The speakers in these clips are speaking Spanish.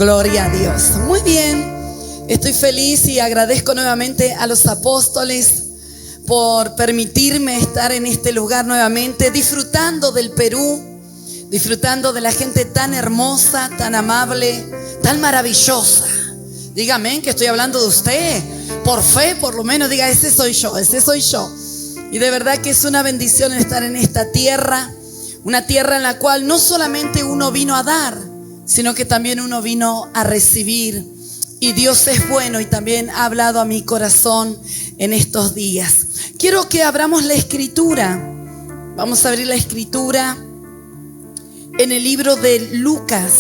Gloria a Dios. Muy bien, estoy feliz y agradezco nuevamente a los apóstoles por permitirme estar en este lugar nuevamente, disfrutando del Perú, disfrutando de la gente tan hermosa, tan amable, tan maravillosa. Dígame que estoy hablando de usted. Por fe, por lo menos diga, ese soy yo, ese soy yo. Y de verdad que es una bendición estar en esta tierra, una tierra en la cual no solamente uno vino a dar, sino que también uno vino a recibir. Y Dios es bueno y también ha hablado a mi corazón en estos días. Quiero que abramos la escritura. Vamos a abrir la escritura en el libro de Lucas.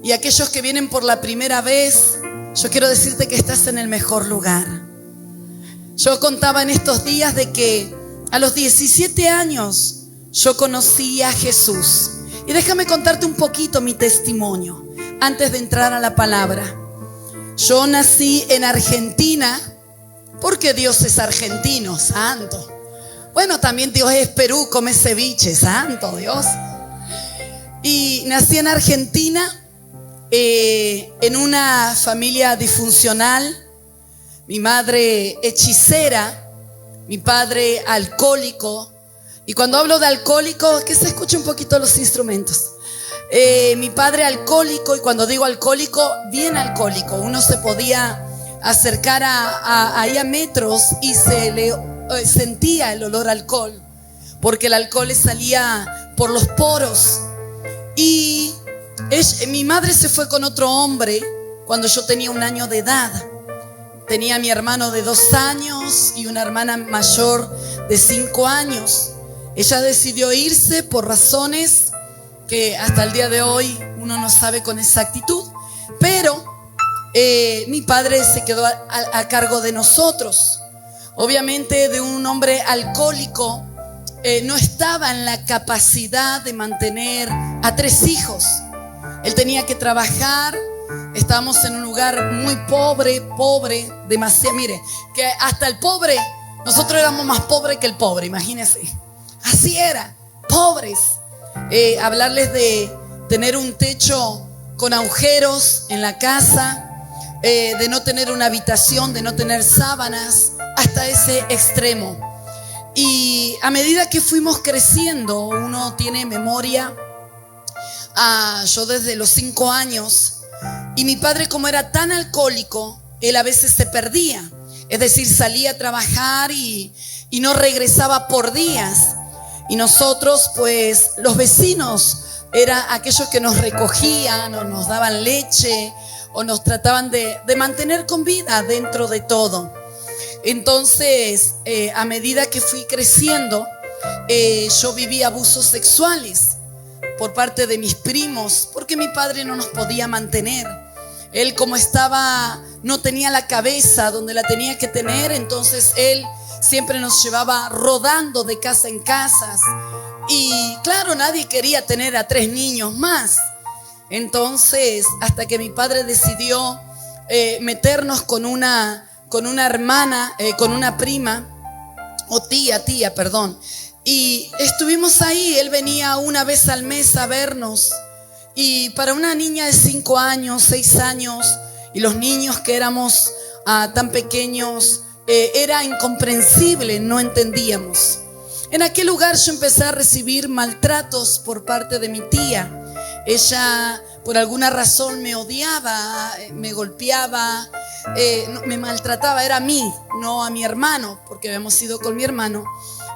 Y aquellos que vienen por la primera vez, yo quiero decirte que estás en el mejor lugar. Yo contaba en estos días de que a los 17 años yo conocí a Jesús. Y déjame contarte un poquito mi testimonio antes de entrar a la palabra. Yo nací en Argentina porque Dios es argentino, santo. Bueno, también Dios es Perú, come ceviche, santo Dios. Y nací en Argentina, en una familia disfuncional. Mi madre hechicera, mi padre alcohólico. Y cuando hablo de alcohólico, que se escuche un poquito los instrumentos. Mi padre alcohólico, y cuando digo alcohólico, bien alcohólico. Uno se podía acercar ahí a metros y se le sentía el olor a alcohol, porque el alcohol le salía por los poros. Y mi madre se fue con otro hombre cuando yo tenía 1 año de edad. Tenía a mi hermano de 2 años y una hermana mayor de 5 años. Ella decidió irse por razones que hasta el día de hoy uno no sabe con exactitud. Pero mi padre se quedó a cargo de nosotros. Obviamente de un hombre alcohólico no estaba en la capacidad de mantener a 3 hijos. Él tenía que trabajar. Estábamos en un lugar muy pobre, demasiado. Mire, que hasta el pobre, nosotros éramos más pobres que el pobre, imagínense. Así era, pobres. Hablarles de tener un techo con agujeros en la casa, de no tener una habitación, de no tener sábanas, hasta ese extremo. Y a medida que fuimos creciendo, uno tiene memoria. Yo desde los 5 años, y mi padre, como era tan alcohólico, él a veces se perdía. Es decir, salía a trabajar y no regresaba por días. Y nosotros, pues, los vecinos, eran aquellos que nos recogían o nos daban leche o nos trataban de mantener con vida dentro de todo. Entonces, a medida que fui creciendo, yo viví abusos sexuales por parte de mis primos, porque mi padre no nos podía mantener. Él, como estaba, no tenía la cabeza donde la tenía que tener, entonces él siempre nos llevaba rodando de casa en casa. Y claro, nadie quería tener a 3 niños más. Entonces, hasta que mi padre decidió meternos con una hermana, con una prima, o tía, perdón. Y estuvimos ahí. Él venía una vez al mes a vernos. Y para una niña de 5 años, 6 años, y los niños que éramos tan pequeños, era incomprensible, no entendíamos. En aquel lugar yo empecé a recibir maltratos por parte de mi tía. Ella por alguna razón me odiaba, me golpeaba, me maltrataba. Era a mí, no a mi hermano, porque habíamos ido con mi hermano.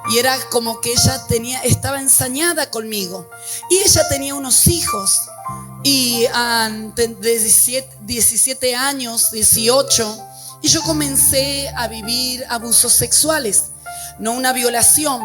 Y era como que ella estaba ensañada conmigo. Y ella tenía unos hijos. Y de 17 años, 18, y yo comencé a vivir abusos sexuales. No una violación,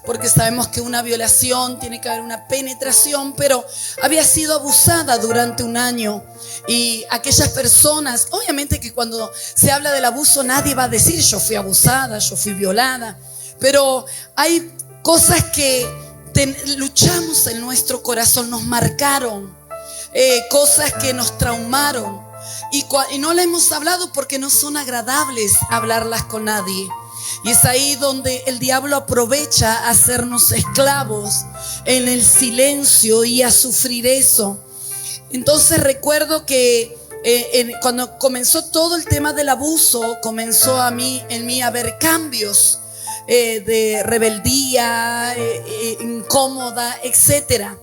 porque sabemos que una violación tiene que haber una penetración, pero había sido abusada durante 1 año. Y aquellas personas, obviamente que cuando se habla del abuso nadie va a decir yo fui abusada, yo fui violada. Pero hay cosas que luchamos en nuestro corazón, nos marcaron, cosas que nos traumaron y no las hemos hablado porque no son agradables hablarlas con nadie. Y es ahí donde el diablo aprovecha a hacernos esclavos en el silencio y a sufrir eso. Entonces recuerdo que cuando comenzó todo el tema del abuso, comenzó en mí a haber cambios de rebeldía, incómoda, etcétera.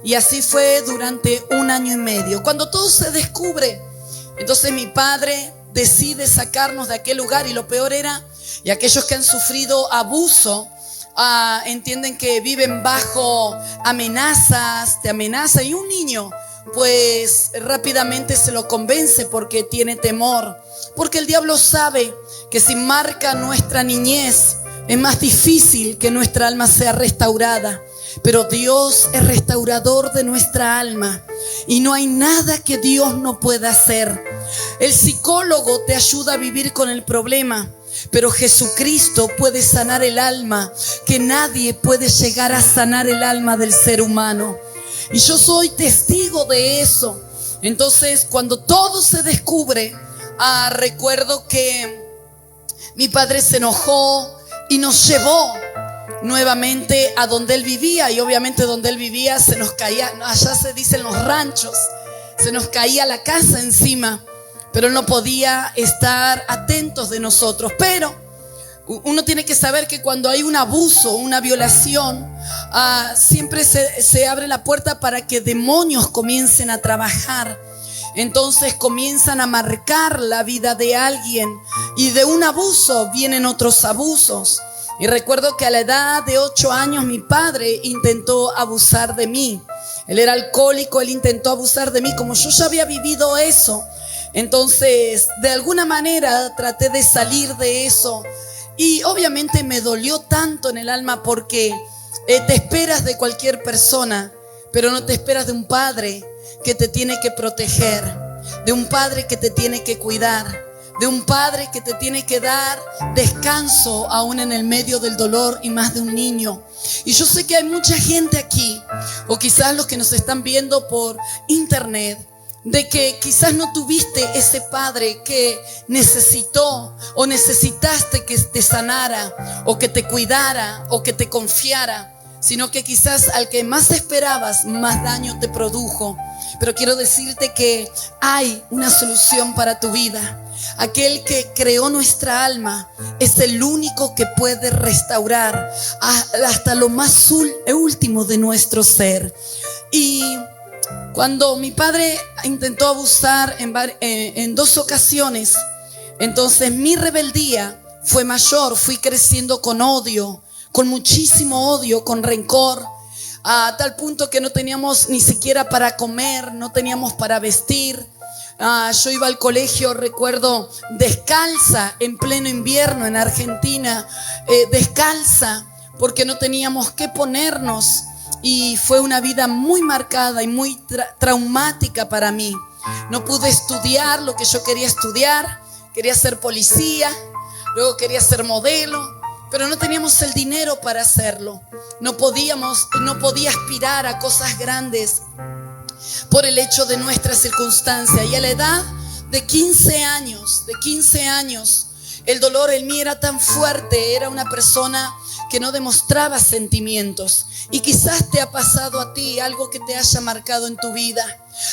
Y así fue durante 1 año y medio. Cuando todo se descubre, entonces mi padre decide sacarnos de aquel lugar. Y lo peor era, y aquellos que han sufrido abuso entienden que viven bajo amenazas, te amenaza. Y un niño pues rápidamente se lo convence porque tiene temor. Porque el diablo sabe que si marca nuestra niñez, es más difícil que nuestra alma sea restaurada. Pero Dios es restaurador de nuestra alma y no hay nada que Dios no pueda hacer. El psicólogo te ayuda a vivir con el problema, pero Jesucristo puede sanar el alma, que nadie puede llegar a sanar el alma del ser humano. Y yo soy testigo de eso. Entonces, cuando todo se descubre, recuerdo que mi padre se enojó y nos llevó nuevamente a donde él vivía. Y obviamente donde él vivía se nos caía, allá se dicen los ranchos, se nos caía la casa encima. Pero él no podía estar atentos de nosotros. Pero uno tiene que saber que cuando hay un abuso, una violación, siempre se abre la puerta para que demonios comiencen a trabajar. Entonces comienzan a marcar la vida de alguien y de un abuso vienen otros abusos. Y recuerdo que a la edad de 8 años mi padre intentó abusar de mí. Él era alcohólico, él intentó abusar de mí. Como yo ya había vivido eso, entonces de alguna manera traté de salir de eso. Y obviamente me dolió tanto en el alma porque te esperas de cualquier persona, pero no te esperas de un padre que te tiene que proteger, de un padre que te tiene que cuidar, de un padre que te tiene que dar descanso aún en el medio del dolor, y más de un niño. Y yo sé que hay mucha gente aquí, o quizás los que nos están viendo por internet, de que quizás no tuviste ese padre que necesitó o necesitaste que te sanara o que te cuidara o que te confiara, sino que quizás al que más esperabas, más daño te produjo. Pero quiero decirte que hay una solución para tu vida. Aquel que creó nuestra alma es el único que puede restaurar hasta lo más último de nuestro ser. Y cuando mi padre intentó abusar en 2 ocasiones, entonces mi rebeldía fue mayor. Fui creciendo con odio, con muchísimo odio, con rencor, a tal punto que no teníamos ni siquiera para comer, no teníamos para vestir. Yo iba al colegio, recuerdo, descalza en pleno invierno en Argentina, descalza porque no teníamos qué ponernos. Y fue una vida muy marcada y muy traumática para mí. No pude estudiar lo que yo quería estudiar. Quería ser policía, luego quería ser modelo, pero no teníamos el dinero para hacerlo. No podía aspirar a cosas grandes por el hecho de nuestra circunstancia. Y a la edad de 15 años, el dolor en mí era tan fuerte. Era una persona que no demostraba sentimientos. Y quizás te ha pasado a ti algo que te haya marcado en tu vida.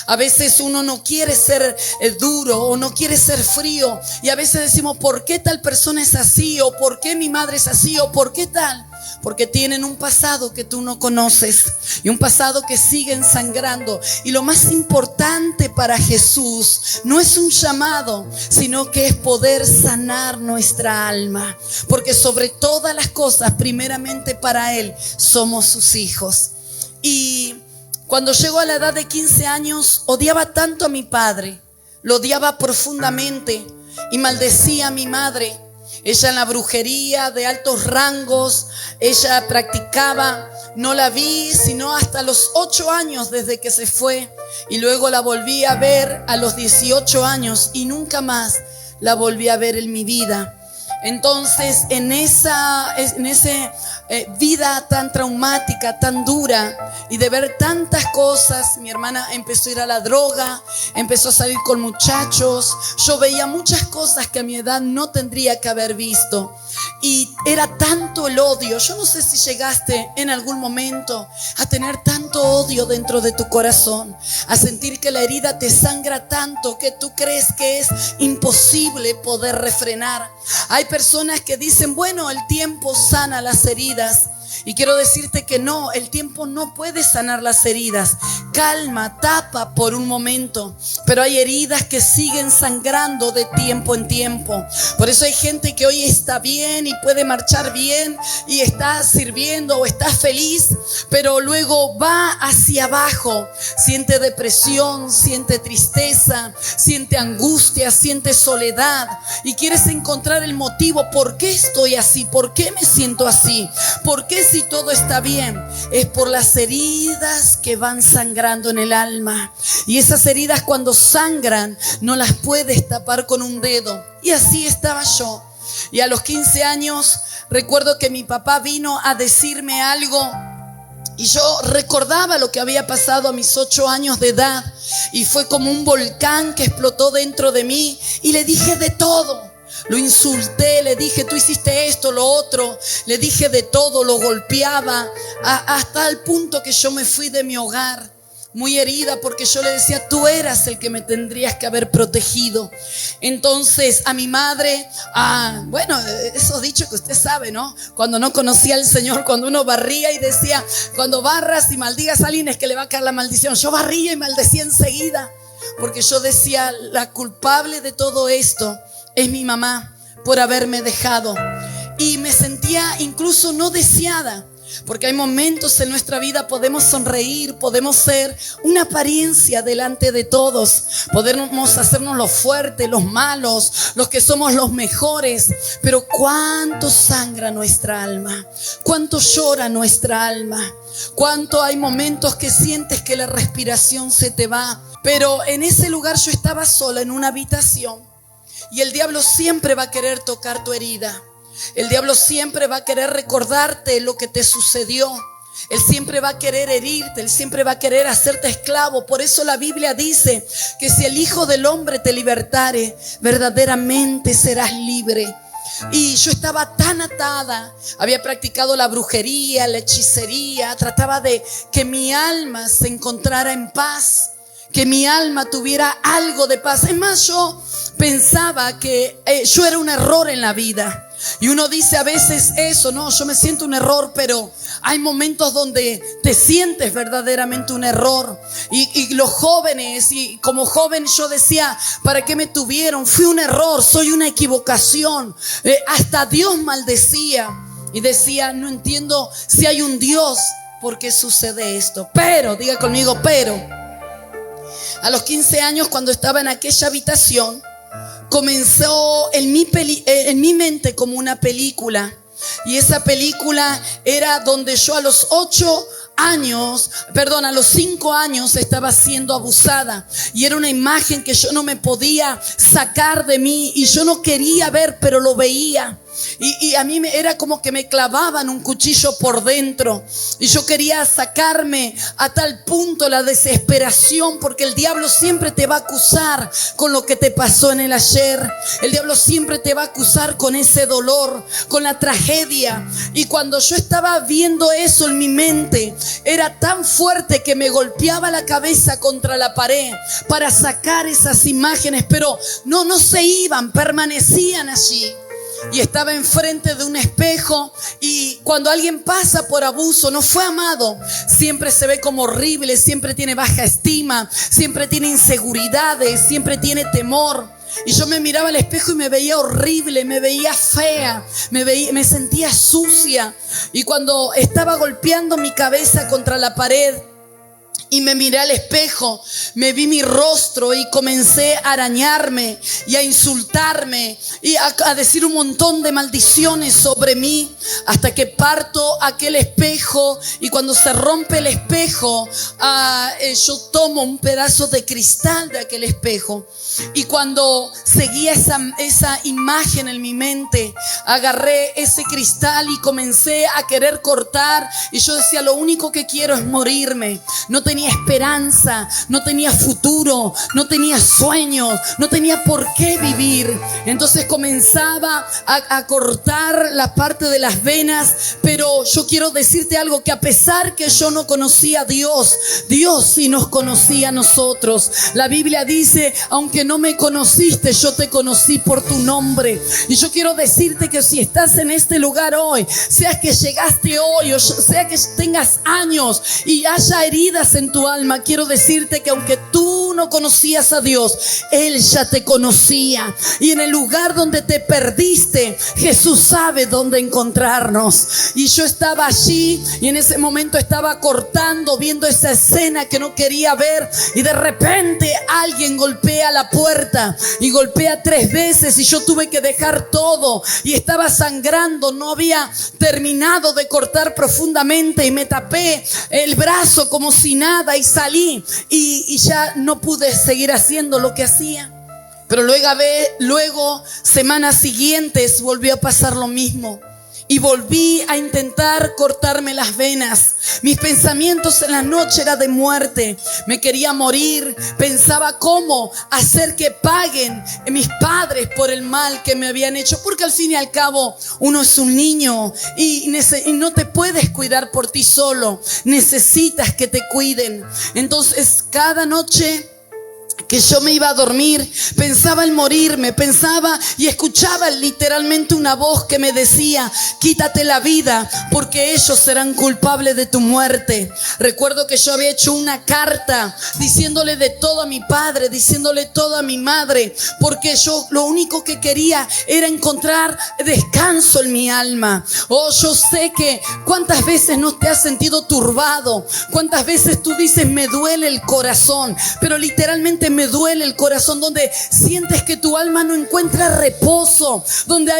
A veces uno no quiere ser duro o no quiere ser frío. Y a veces decimos, ¿por qué tal persona es así? O ¿por qué mi madre es así? O ¿por qué tal? Porque tienen un pasado que tú no conoces y un pasado que sigue ensangrando. Y lo más importante para Jesús no es un llamado, sino que es poder sanar nuestra alma. Porque sobre todas las cosas, primeramente para Él, somos sus hijos. Y cuando llegó a la edad de 15 años, odiaba tanto a mi padre, lo odiaba profundamente y maldecía a mi madre. Ella en la brujería de altos rangos, ella practicaba. No la vi sino hasta los 8 años desde que se fue. Y luego la volví a ver a los 18 años y nunca más la volví a ver en mi vida. Entonces en ese vida tan traumática, tan dura, y de ver tantas cosas. Mi hermana empezó a ir a la droga, empezó a salir con muchachos. Yo veía muchas cosas que a mi edad no tendría que haber visto, y era tanto el odio. Yo no sé si llegaste en algún momento a tener tanto odio dentro de tu corazón, a sentir que la herida te sangra tanto que tú crees que es imposible poder refrenar. Hay personas que dicen, bueno, el tiempo sana las heridas. Y quiero decirte que no, el tiempo no puede sanar las heridas. Calma, tapa por un momento, pero hay heridas que siguen sangrando de tiempo en tiempo. Por eso hay gente que hoy está bien y puede marchar bien y está sirviendo o está feliz, pero luego va hacia abajo, siente depresión, siente tristeza, siente angustia, siente soledad, y quieres encontrar el motivo. ¿Por qué estoy así? ¿Por qué me siento así? ¿Por qué si todo está bien? Es por las heridas que van sangrando en el alma, y esas heridas cuando sangran no las puedes tapar con un dedo. Y así estaba yo. Y a los 15 años recuerdo que mi papá vino a decirme algo, y yo recordaba lo que había pasado a mis 8 años de edad, y fue como un volcán que explotó dentro de mí, y le dije de todo. Lo insulté, le dije, tú hiciste esto, lo otro. Le dije de todo, lo golpeaba, hasta el punto que yo me fui de mi hogar muy herida, porque yo le decía, tú eras el que me tendrías que haber protegido. Entonces a mi madre, bueno, esos dichos que usted sabe, ¿no? Cuando no conocía al Señor, cuando uno barría y decía, cuando barras y maldigas a alguien es que le va a caer la maldición. Yo barría y maldecía enseguida, porque yo decía, la culpable de todo esto es mi mamá por haberme dejado. Y me sentía incluso no deseada, porque hay momentos en nuestra vida podemos sonreír, podemos ser una apariencia delante de todos, podemos hacernos los fuertes, los malos, los que somos los mejores, pero cuánto sangra nuestra alma, cuánto llora nuestra alma, cuánto hay momentos que sientes que la respiración se te va. Pero en ese lugar yo estaba sola en una habitación, y el diablo siempre va a querer tocar tu herida. El diablo siempre va a querer recordarte lo que te sucedió. Él siempre va a querer herirte, él siempre va a querer hacerte esclavo. Por eso la Biblia dice que si el Hijo del Hombre te libertare, verdaderamente serás libre. Y yo estaba tan atada, había practicado la brujería, la hechicería, trataba de que mi alma se encontrara en paz, que mi alma tuviera algo de paz. Es más, yo pensaba que yo era un error en la vida. Y uno dice a veces eso, no, yo me siento un error, pero hay momentos donde te sientes verdaderamente un error. Y los jóvenes, y como joven yo decía, ¿para qué me tuvieron? Fui un error, soy una equivocación. Hasta Dios maldecía y decía, no entiendo si hay un Dios, ¿por qué sucede esto? Pero, diga conmigo, pero a los 15 años, cuando estaba en aquella habitación, comenzó en mi mente como una película. Y esa película era donde yo a los 5 años estaba siendo abusada. Y era una imagen que yo no me podía sacar de mí, y yo no quería ver, pero lo veía. Y a mí era como que me clavaban un cuchillo por dentro, y yo quería sacarme, a tal punto la desesperación, porque el diablo siempre te va a acusar con lo que te pasó en el ayer. El diablo siempre te va a acusar con ese dolor, con la tragedia. Y cuando yo estaba viendo eso en mi mente, era tan fuerte que me golpeaba la cabeza contra la pared para sacar esas imágenes, pero no se iban, permanecían allí. Y estaba enfrente de un espejo, y cuando alguien pasa por abuso, no fue amado, siempre se ve como horrible, siempre tiene baja estima, siempre tiene inseguridades, siempre tiene temor. Y yo me miraba al espejo y me veía horrible, me veía fea, me sentía sucia. Y cuando estaba golpeando mi cabeza contra la pared, Y me miré al espejo, me vi mi rostro y comencé a arañarme y a insultarme y a decir un montón de maldiciones sobre mí, hasta que parto aquel espejo. Y cuando se rompe el espejo, yo tomo un pedazo de cristal de aquel espejo. Y cuando seguía esa imagen en mi mente, agarré ese cristal y comencé a querer cortar. Y yo decía, lo único que quiero es morirme. No tenía esperanza, no tenía futuro, no tenía sueños, no tenía por qué vivir. Entonces comenzaba a cortar la parte de las venas. Pero yo quiero decirte algo, que a pesar que yo no conocía a Dios, Dios sí nos conocía a nosotros. La Biblia dice, aunque no me conociste, yo te conocí por tu nombre. Y yo quiero decirte que si estás en este lugar hoy, sea que llegaste hoy o sea que tengas años y haya heridas en tu alma, quiero decirte que aunque tú no conocías a Dios, Él ya te conocía. Y en el lugar donde te perdiste, Jesús sabe dónde encontrarnos. Y yo estaba allí y en ese momento estaba cortando, viendo esa escena que no quería ver, y de repente alguien golpea la puerta y golpea 3 veces y yo tuve que dejar todo y estaba sangrando, no había terminado de cortar profundamente y me tapé el brazo como si nada y salí y ya no pude seguir haciendo lo que hacía. Pero luego semanas siguientes volvió a pasar lo mismo. Y volví a intentar cortarme las venas. Mis pensamientos en la noche eran de muerte. Me quería morir. Pensaba cómo hacer que paguen mis padres por el mal que me habían hecho. Porque al fin y al cabo uno es un niño y no te puedes cuidar por ti solo. Necesitas que te cuiden. Entonces cada noche que yo me iba a dormir, pensaba en morirme, pensaba y escuchaba literalmente una voz que me decía, quítate la vida porque ellos serán culpables de tu muerte. Recuerdo que yo había hecho una carta diciéndole de todo a mi padre, diciéndole todo a mi madre, porque yo lo único que quería era encontrar descanso en mi alma. Oh, yo sé que cuántas veces no te has sentido turbado, cuántas veces tú dices me duele el corazón, pero literalmente me duele el corazón, donde sientes que tu alma no encuentra reposo, donde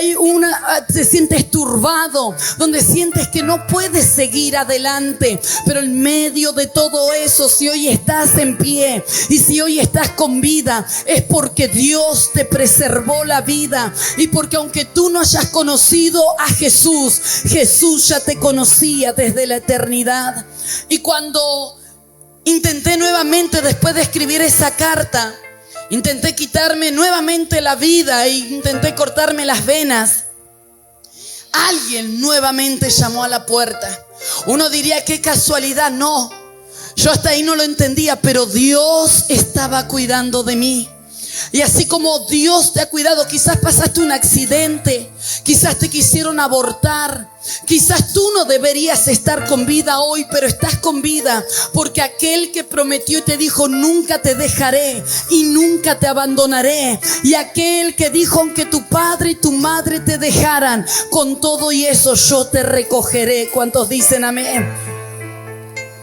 te sientes turbado, donde sientes que no puedes seguir adelante. Pero en medio de todo eso, si hoy estás en pie y si hoy estás con vida, es porque Dios te preservó la vida y porque aunque tú no hayas conocido a Jesús, Jesús ya te conocía desde la eternidad. Y cuando intenté nuevamente, después de escribir esa carta, intenté quitarme nuevamente la vida e intenté cortarme las venas, alguien nuevamente llamó a la puerta. Uno diría qué casualidad, no. Yo hasta ahí no lo entendía, pero Dios estaba cuidando de mí. Y así como Dios te ha cuidado, quizás pasaste un accidente, quizás te quisieron abortar, quizás tú no deberías estar con vida hoy, pero estás con vida porque aquel que prometió y te dijo nunca te dejaré y nunca te abandonaré, y aquel que dijo aunque tu padre y tu madre te dejaran, con todo y eso yo te recogeré. ¿Cuántos dicen amén?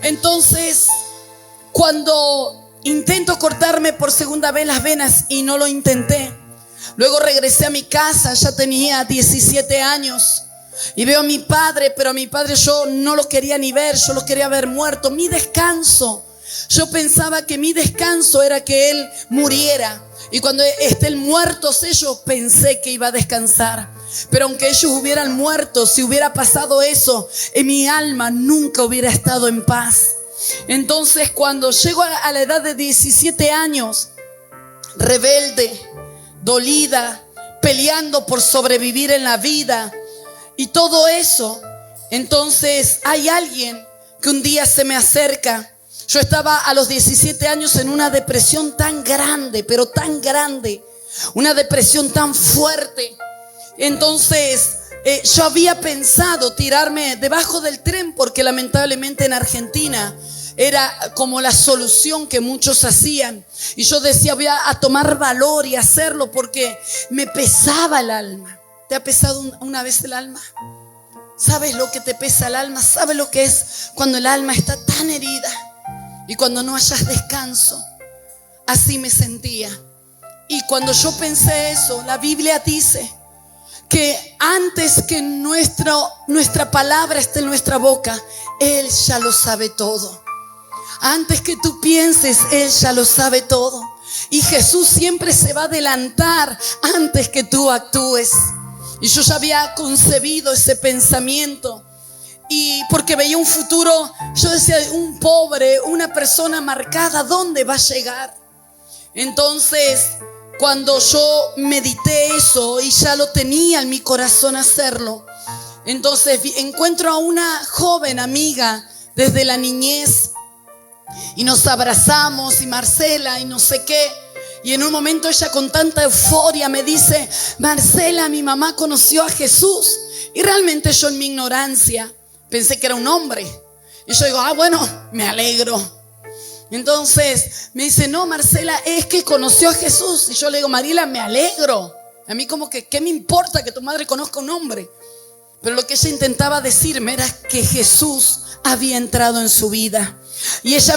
Entonces, cuando intento cortarme por segunda vez las venas y no lo intenté, luego regresé a mi casa, ya tenía 17 años y veo a mi padre, pero a mi padre yo no lo quería ni ver, yo lo quería ver muerto. Mi descanso, yo pensaba que mi descanso era que él muriera, y cuando estén muertos ellos pensé que iba a descansar. Pero aunque ellos hubieran muerto, si hubiera pasado eso, en mi alma nunca hubiera estado en paz. Entonces cuando llego a la edad de 17 años, rebelde, dolida, peleando por sobrevivir en la vida y todo eso, entonces hay alguien que un día se me acerca. Yo estaba a los 17 años en una depresión tan grande, pero tan grande, una depresión tan fuerte. Entonces yo había pensado tirarme debajo del tren, porque lamentablemente en Argentina era como la solución que muchos hacían. Y yo decía, voy a tomar valor y hacerlo porque me pesaba el alma. ¿Te ha pesado una vez el alma? ¿Sabes lo que te pesa el alma? ¿Sabes lo que es cuando el alma está tan herida? y cuando no hayas descanso. Así me sentía. Y cuando yo pensé eso, la Biblia dice que antes que nuestra palabra esté en nuestra boca, Él ya lo sabe todo. Antes que tú pienses, Él ya lo sabe todo. Y Jesús siempre se va a adelantar antes que tú actúes. Y yo ya había concebido ese pensamiento. Y porque veía un futuro, yo decía, un pobre, una persona marcada, ¿dónde va a llegar? Entonces, cuando yo medité eso y ya lo tenía en mi corazón hacerlo, entonces encuentro a una joven amiga desde la niñez y nos abrazamos, y Marcela y no sé qué. Y en un momento ella con tanta euforia me dice: Marcela, mi mamá conoció a Jesús. Y realmente yo en mi ignorancia pensé que era un hombre. Y yo digo, bueno, me alegro. Entonces me dice: no, Marcela, es que conoció a Jesús. Y yo le digo: Mariela, me alegro. A mí como que, ¿qué me importa que tu madre conozca a un hombre? Pero lo que ella intentaba decirme era que Jesús había entrado en su vida. Y ella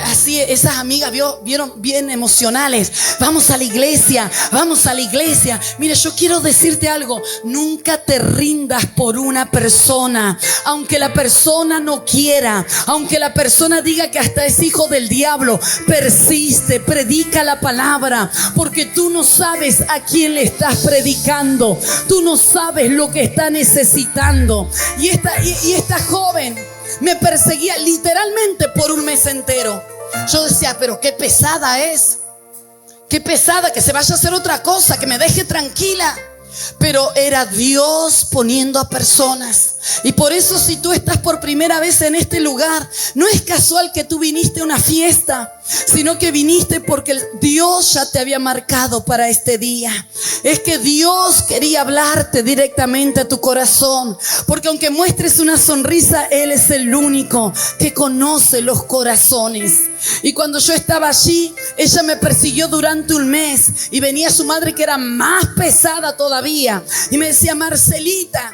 así, esas amigas vieron bien emocionales. Vamos a la iglesia, vamos a la iglesia. Mira, yo quiero decirte algo: nunca te rindas por una persona. Aunque la persona no quiera, aunque la persona diga que hasta es hijo del diablo, persiste, predica la palabra, porque tú no sabes a quién le estás predicando. Tú no sabes lo que está necesitando. Y esta joven me perseguía literalmente por un mes entero. Yo decía: pero qué pesada es. Qué pesada, que se vaya a hacer otra cosa, que me deje tranquila. Pero era Dios poniendo a personas. Y por eso, si tú estás por primera vez en este lugar, no es casual que tú viniste a una fiesta, sino que viniste porque Dios ya te había marcado para este día. Es que Dios quería hablarte directamente a tu corazón, porque aunque muestres una sonrisa, Él es el único que conoce los corazones. Y cuando yo estaba allí, ella me persiguió durante un mes. Y venía su madre, que era más pesada todavía, y me decía: Marcelita,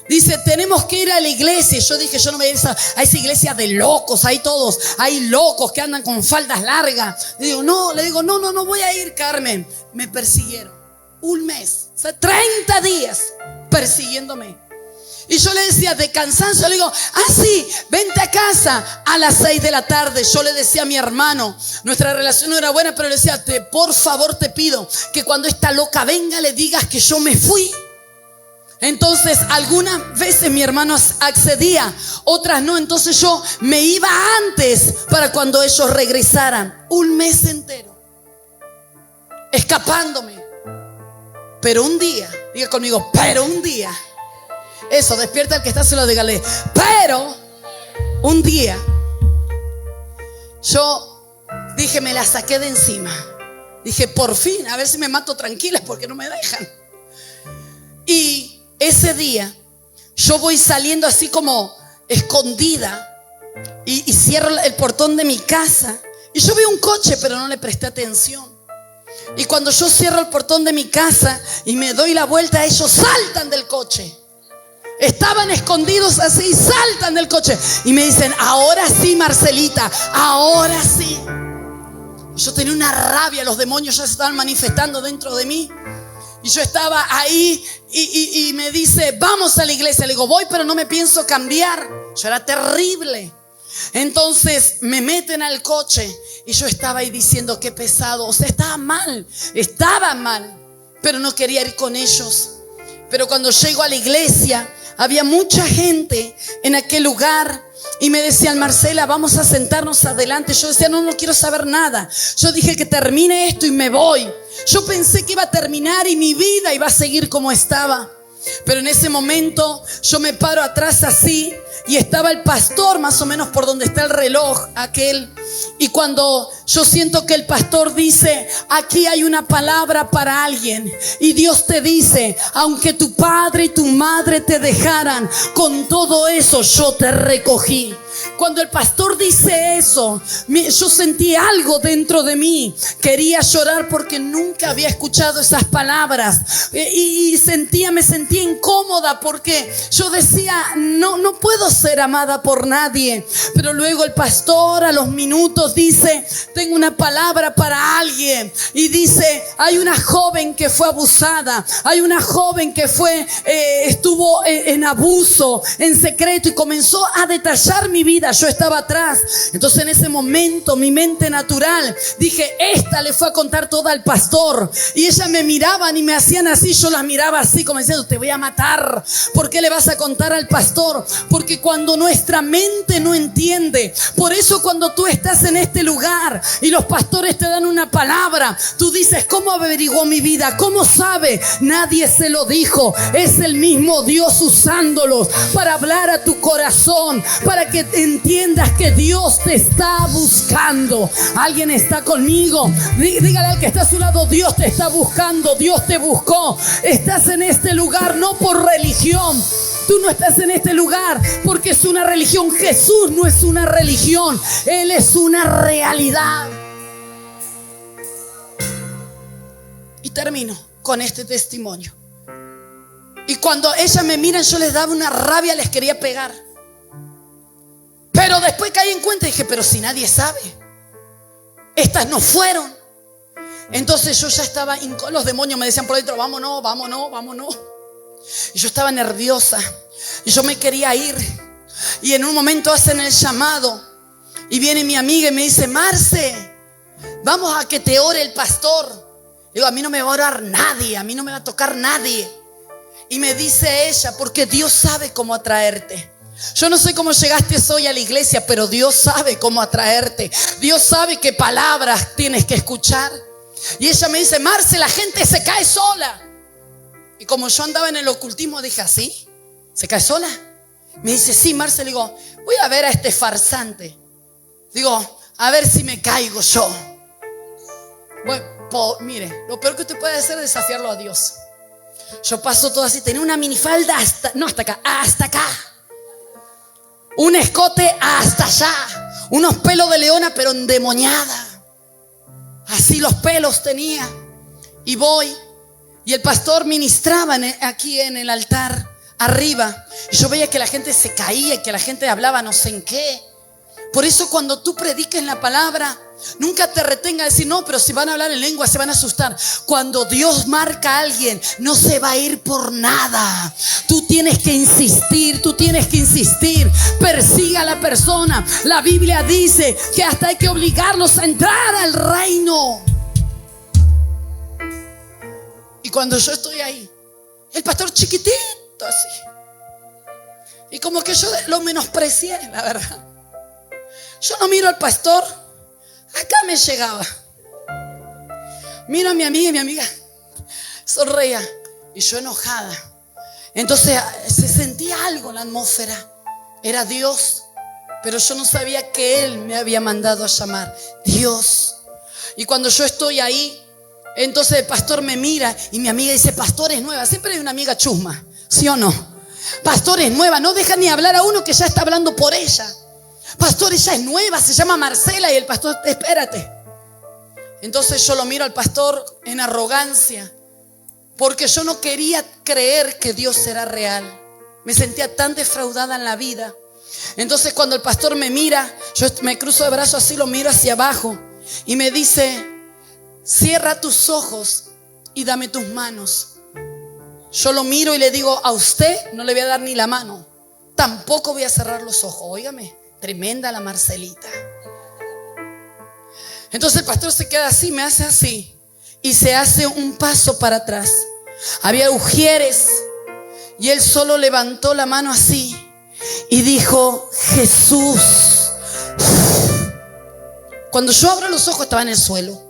dice, tenemos que ir a la iglesia. Y yo dije: yo no me voy a ir a esa iglesia de locos. Hay todos, hay locos que andan con faldas largas. Le digo, no voy a ir, Carmen. Me persiguieron un mes, o sea, 30 días persiguiéndome. Y yo le decía, de cansancio, le digo: sí, vente a casa a las 6 de la tarde. Yo le decía a mi hermano, nuestra relación no era buena, pero le decía: por favor te pido que cuando esta loca venga le digas que yo me fui. Entonces algunas veces mi hermano accedía, otras no. Entonces yo me iba antes para cuando ellos regresaran. Un mes entero escapándome. Pero un día, diga conmigo, pero un día. Eso, despierta al que está solo, dígale: pero un día yo dije, me la saqué de encima. Dije, por fin, a ver si me mato tranquila, porque no me dejan. Y ese día yo voy saliendo así como escondida y cierro el portón de mi casa. Y yo veo un coche, pero no le presté atención. Y cuando yo cierro el portón de mi casa y me doy la vuelta, ellos saltan del coche. Estaban escondidos así, saltan del coche y me dicen: ahora sí, Marcelita, ahora sí. Y yo tenía una rabia, los demonios ya se estaban manifestando dentro de mí. Y yo estaba ahí y me dice: vamos a la iglesia. Le digo: voy, pero no me pienso cambiar. Yo era terrible. Entonces me meten al coche y yo estaba ahí diciendo: qué pesado. O sea, estaba mal, pero no quería ir con ellos. Pero cuando llego a la iglesia, había mucha gente en aquel lugar y me decían: Marcela, vamos a sentarnos adelante. Yo decía: no quiero saber nada. Yo dije: que termine esto y me voy. Yo pensé que iba a terminar y mi vida iba a seguir como estaba. Pero en ese momento yo me paro atrás así y estaba el pastor más o menos por donde está el reloj aquel. Y cuando yo siento que el pastor dice: aquí hay una palabra para alguien. Y Dios te dice: aunque tu padre y tu madre te dejaran, con todo eso yo te recogí. Cuando el pastor dice eso, yo sentí algo dentro de mí. Quería llorar porque nunca había escuchado esas palabras. Y me sentía incómoda porque yo decía, no puedo ser amada por nadie. Pero luego el pastor a los minutos dice, tengo una palabra para alguien. Y dice, hay una joven que fue abusada. Hay una joven que estuvo en abuso, en secreto, y comenzó a detallar mi vida. Yo estaba atrás. Entonces en ese momento mi mente natural dije, esta le fue a contar toda al pastor. Y ellas me miraban y me hacían así. Yo las miraba así como diciendo, te voy a matar. ¿Por qué le vas a contar al pastor? Porque cuando nuestra mente no entiende, por eso cuando tú estás en este lugar y los pastores te dan una palabra, tú dices, ¿cómo averiguó mi vida? ¿Cómo sabe? Nadie se lo dijo. Es el mismo Dios usándolos para hablar a tu corazón, para que entiendas que Dios te está buscando. ¿Alguien está conmigo? Dígale al que está a su lado, Dios te está buscando, Dios te buscó. Estás en este lugar no por religión. Tú no estás en este lugar porque es una religión. Jesús no es una religión, Él es una realidad. Y termino con este testimonio. Y cuando ellas me miran, yo les daba una rabia, les quería pegar. Pero después caí en cuenta y dije, pero si nadie sabe, estas no fueron. Entonces yo ya estaba, los demonios me decían por dentro, vámonos, vámonos, vámonos. Y yo estaba nerviosa y yo me quería ir. Y en un momento hacen el llamado y viene mi amiga y me dice, Marce, vamos a que te ore el pastor. Digo, a mí no me va a orar nadie, a mí no me va a tocar nadie. Y me dice ella, porque Dios sabe cómo atraerte. Yo no sé cómo llegaste hoy a la iglesia, pero Dios sabe cómo atraerte. Dios sabe qué palabras tienes que escuchar. Y ella me dice, Marce, la gente se cae sola. Y como yo andaba en el ocultismo, dije, ¿así? ¿Se cae sola? Me dice, sí, Marce. Le digo, voy a ver a este farsante. Digo, a ver si me caigo yo. Bueno, mire, lo peor que usted puede hacer es desafiarlo a Dios. Yo paso todo así, tenía una minifalda hasta acá. Un escote hasta allá. Unos pelos de leona, pero endemoniada. Así los pelos tenía. Y voy. Y el pastor ministraba aquí en el altar, arriba. Y yo veía que la gente se caía y que la gente hablaba no sé en qué. Por eso cuando tú prediques la palabra, nunca te retenga a decir, no, pero si van a hablar en lengua se van a asustar. Cuando Dios marca a alguien, no se va a ir por nada. Tú tienes que insistir, Persiga a la persona. La Biblia dice que hasta hay que obligarlos a entrar al reino. Y cuando yo estoy ahí, el pastor chiquitito así. Y como que yo lo menosprecié, la verdad. Yo no miro al pastor. Acá me llegaba. Miro a mi amiga y mi amiga sonreía. Y yo enojada. Entonces se sentía algo en la atmósfera. Era Dios. Pero yo no sabía que Él me había mandado a llamar. Dios. Y cuando yo estoy ahí, entonces el pastor me mira y mi amiga dice, pastor es nueva. Siempre hay una amiga chusma, ¿sí o no? Pastor es nueva, no deja ni hablar a uno que ya está hablando por ella. Pastor, ella es nueva, se llama Marcela. Y el pastor, espérate. Entonces yo lo miro al pastor en arrogancia, porque yo no quería creer que Dios era real. Me sentía tan defraudada en la vida. Entonces cuando el pastor me mira, yo me cruzo de brazos así, lo miro hacia abajo y me dice, cierra tus ojos y dame tus manos. Yo lo miro y le digo, a usted no le voy a dar ni la mano, tampoco voy a cerrar los ojos. Óigame, tremenda la Marcelita. Entonces el pastor se queda así, me hace así y se hace un paso para atrás. Había ujieres y él solo levantó la mano así y dijo, Jesús. Cuando yo abro los ojos estaba en el suelo.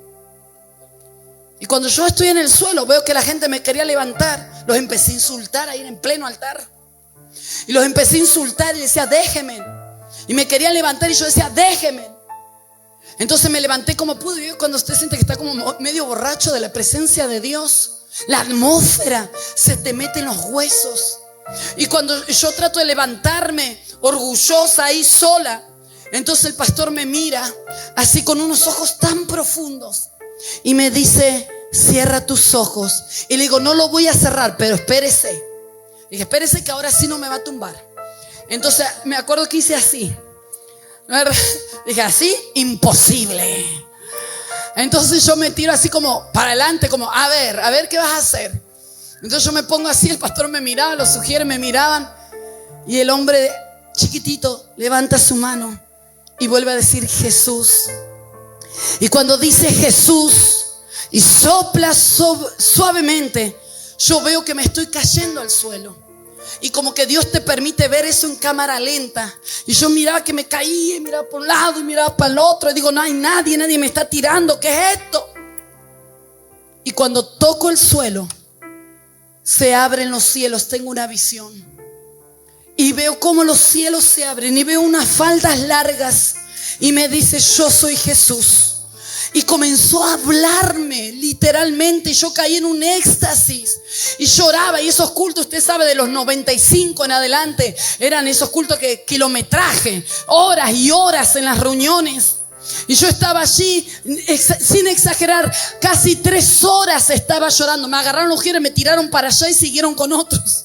Y cuando yo estoy en el suelo veo que la gente me quería levantar. Los empecé a insultar ahí en pleno altar. Y los empecé a insultar y decía, déjenme. Y me querían levantar y yo decía, déjenme. Entonces me levanté como pude. Y cuando usted siente que está como medio borracho de la presencia de Dios, la atmósfera se te mete en los huesos. Y cuando yo trato de levantarme orgullosa ahí sola, Entonces el pastor me mira así con unos ojos tan profundos y me dice: cierra tus ojos. Y le digo: no lo voy a cerrar, pero espérese. Dije: espérese que ahora sí no me va a tumbar. Entonces me acuerdo que hice así. Dije: así, imposible. Entonces yo me tiro así como para adelante, como a ver qué vas a hacer. Entonces yo me pongo así, el pastor me miraba, los sugieres me miraban. Y el hombre chiquitito levanta su mano y vuelve a decir: Jesús. Y cuando dice Jesús y sopla suavemente, yo veo que me estoy cayendo al suelo. Y como que Dios te permite ver eso en cámara lenta. Y yo miraba que me caía y miraba por un lado y miraba para el otro. Y digo: no hay nadie me está tirando. ¿Qué es esto? Y cuando toco el suelo, se abren los cielos. Tengo una visión. Y veo cómo los cielos se abren. Y veo unas faldas largas. Y me dice: yo soy Jesús. Y comenzó a hablarme literalmente. Y yo caí en un éxtasis y lloraba. Y esos cultos, usted sabe, de los 95 en adelante, eran esos cultos que kilometraje, horas y horas en las reuniones. Y yo estaba allí, sin exagerar, casi 3 horas estaba llorando. Me agarraron los ujieres, me tiraron para allá y siguieron con otros.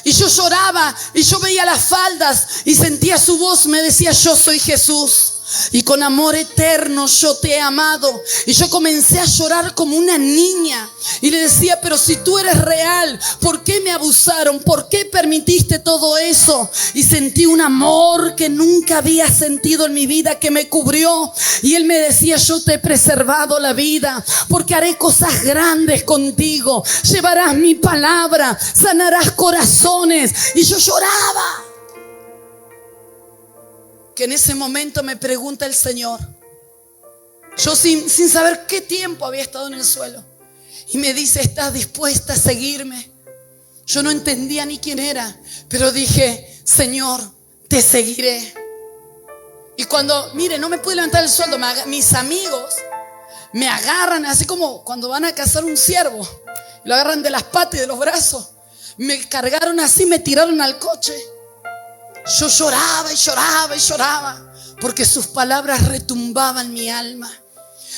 Y yo lloraba y yo veía las faldas y sentía su voz. Me decía: yo soy Jesús. Y con amor eterno yo te he amado. Y yo comencé a llorar como una niña. Y le decía: pero si tú eres real, ¿por qué me abusaron? ¿Por qué permitiste todo eso? Y sentí un amor que nunca había sentido en mi vida, que me cubrió. Y él me decía: yo te he preservado la vida, porque haré cosas grandes contigo. Llevarás mi palabra, sanarás corazones. Y yo lloraba. Que en ese momento me pregunta el Señor, yo sin saber qué tiempo había estado en el suelo, y me dice: ¿estás dispuesta a seguirme? Yo no entendía ni quién era, pero dije: Señor, te seguiré. Y cuando, mire, no me pude levantar el sueldo, mis amigos me agarran así como cuando van a cazar un ciervo, lo agarran de las patas y de los brazos. Me cargaron así, me tiraron al coche. Yo lloraba y lloraba y lloraba, porque sus palabras retumbaban en mi alma.